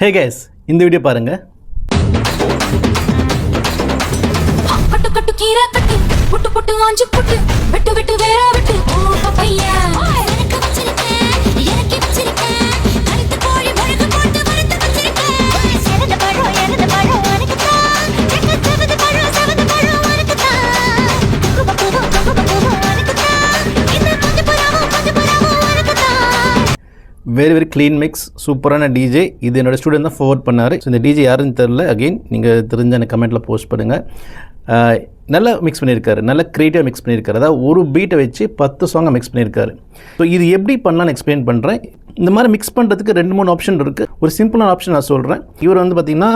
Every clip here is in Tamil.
Hey guys, இந்த வீடியோ பாருங்க. கட்டு கட்டு கீரை கட்டு புட்டு புட்டு ஆஞ்சு புட்டு வெட்டு வெட்டு வேற வெட்டு ஓ பப்பையா எனக்கு வச்சிருக்கேன் கருத்து கோழி முழுகு போட்டு வறுத்து வச்சிருக்கேன் செவந்த பழம் எனக்கு தான் செவந்த பழம் எனக்கு தான் குபகுபு எனக்கு தான் இந்த கொஞ்சம் புறாவும் எனக்கு தான். வெரி க்ளீன் மிக்ஸ், சூப்பரான டிஜே. இது என்னோடய ஸ்டூடெண்ட் தான் ஃபார்வர்ட் பண்ணார். ஸோ இந்த டிஜே யாருன்னு தெரில, அகெயின் நீங்கள் தெரிஞ்ச எனக்கு கமெண்ட்டில் போஸ்ட் பண்ணுங்கள். நல்லா மிக்ஸ் பண்ணியிருக்காரு, நல்ல க்ரியேட்டிவாக மிக்ஸ் பண்ணியிருக்காரு. அதாவது ஒரு பீட்டை வச்சு 10 சாங்கை மிக்ஸ் பண்ணியிருக்காரு. ஸோ இது எப்படி பண்ணலான்னு எக்ஸ்பிளைன் பண்ணுறேன். இந்த மாதிரி மிக்ஸ் பண்ணுறதுக்கு 2-3 ஆப்ஷன் இருக்குது. ஒரு சிம்பிளான ஆப்ஷன் நான் சொல்கிறேன். இவர் வந்து பார்த்திங்கன்னா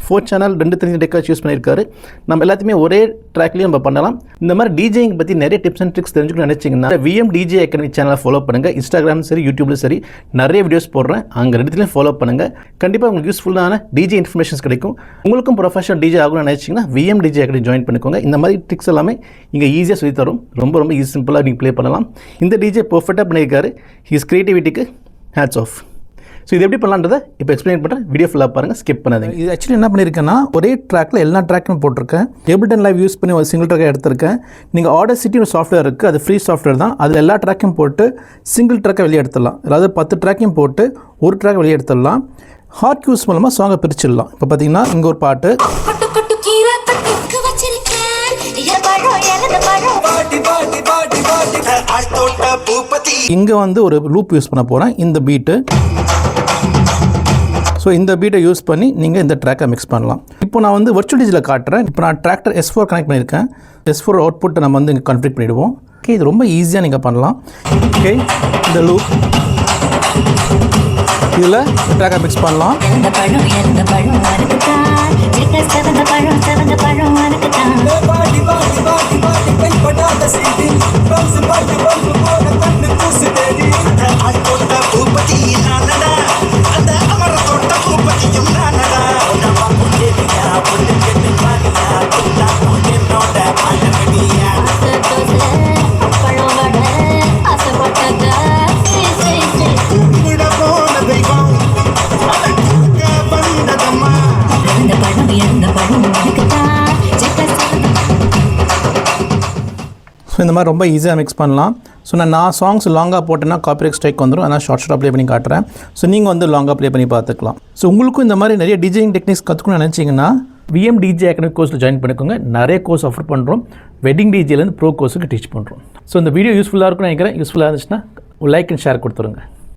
4 சேனல் 2 டெக்காக யூஸ் பண்ணியிருக்காரு. நம்ம எல்லாத்தையுமே ஒரே ட்ராக்லேயும் நம்ம பண்ணலாம். இந்த மாதிரி டிஜேயிங் பற்றி நிறைய டிப்ஸ் அண்ட் ட்ரிக்ஸ் தெரிஞ்சுக்கணும்னு நினச்சிங்கன்னா விஎம் டிஜே அகாடமி சேனலை ஃபாலோ பண்ணுங்கள். இன்ஸ்டாகிராம் சரி, யூடியூப்லையும் சரி நிறைய வீடியோஸ் போடுறேன். அங்கே 2த்துலையும் ஃபாலோ பண்ணுங்கள். கண்டிப்பாக உங்களுக்கு யூஸ்ஃபுல்லான டிஜே இன்ஃபர்மேஷன்ஸ் கிடைக்கும். உங்களுக்கும் ப்ரொஃபஷனல் டிஜே ஆகணும்னு நினச்சிங்கன்னா விஎம் டிஜே அகாடமி ஜாயின் பண்ணிக்கோங்க. இந்த மாதிரி ட்ரிக்ஸ் எல்லாமே இங்கே ஈஸியாக சொல்லி தரும். ரொம்ப ஈஸி, சிம்பிளாக நீங்கள் ப்ளே பண்ணலாம். இந்த டிஜே பர்ஃபெக்டாக பண்ணியிருக்காரு. ஹிஸ் க்ரியேட்டிவிட்டிக்கு ஹேட்ஸ் ஆஃப். ஸோ இது எப்படி பண்ணலான்றதை இப்போ எக்ஸ்பிளைன் பண்ணுறேன். வீடியோ ஃபுல்லாக பாருங்கள், ஸ்கிப் பண்ணாதீங்க. இது ஆக்சுவலி என்ன பண்ணியிருக்கேன்னா, ஒரே ட்ராக்கில் எல்லா ட்ராக்கும் போட்டிருக்கேன். Ableton Live யூஸ் பண்ணி ஒரு சிங்கிள் ட்ராக்காக எடுத்திருக்கேன். நீங்கள் Audacity ஒரு சாஃப்ட்வேர் இருக்குது, அது ஃப்ரீ சாஃப்ட்வேர் தான். அதில் எல்லா ட்ராக்கையும் போட்டு சிங்கிள் ட்ராக்கை வெளியே எடுத்துடலாம். அதாவது 10 ட்ராக்கையும் போட்டு ஒரு ட்ராக் வெளியே எடுத்துடலாம். ஹார்ட் க்யூஸ் மூலமாக சாங்கை பிரிச்சிடலாம். இப்போ பார்த்தீங்கன்னா இங்கே ஒரு பாட்டு, இங்கே வந்து ஒரு லூப் யூஸ் பண்ண போகிறேன். இந்த பீட்டு, ஸோ இந்த பீட்டை யூஸ் பண்ணி நீங்கள் இந்த ட்ராக்கை மிக்ஸ் பண்ணலாம். இப்போ நான் வந்து வர்ச்சுவல் டிஜியில் காட்டுறேன். இப்போ நான் டிராக்டர் S4 கனெக்ட் பண்ணியிருக்கேன். S4 அவுட்புட்டை நம்ம வந்து இங்கே கான்ஃபிகர் பண்ணிவிடுவோம். ஓகே, இது ரொம்ப ஈஸியாக நீங்கள் பண்ணலாம். ஓகே, இந்த லூப் இதில் ட்ராக்கை மிக்ஸ் பண்ணலாம். ஸோ இந்த மாதிரி ரொம்ப ஈஸியாக மிக்ஸ் பண்ணலாம். ஸோ நான் சாங்ஸ் லாங்காக போட்டேன்னா காப்பிரைட் ஸ்ட்ரைக் வந்துடும். ஆனால் ஷார்ட் ப்ளே பண்ணி காட்டுறேன். ஸோ நீங்கள் வந்து லாங்காக ப்ளே பண்ணி பார்த்துக்கலாம். ஸோ உங்களுக்கும் இந்த மாதிரி நிறைய டிஜேயிங் டெக்னிக்ஸ் கற்றுக்கணும்னு நினச்சிங்கன்னா விஎம் டிஜே அகாடமி கோர்ஸில் ஜாயின் பண்ணிக்கோங்க. நிறைய கோர்ஸ் ஆஃபர் பண்ணுறோம். வெட்டிங் டிஜேலேருந்து ப்ரோ கோர்ஸுக்கு டீச் பண்ணுறோம். ஸோ இந்த வீடியோ யூஸ்ஃபுல்லாக இருக்கும்னு நினைக்கிறேன். யூஸ்ஃபுல்லாக இருந்துச்சுன்னா லைக் அண்ட் ஷேர் கொடுத்துருங்க.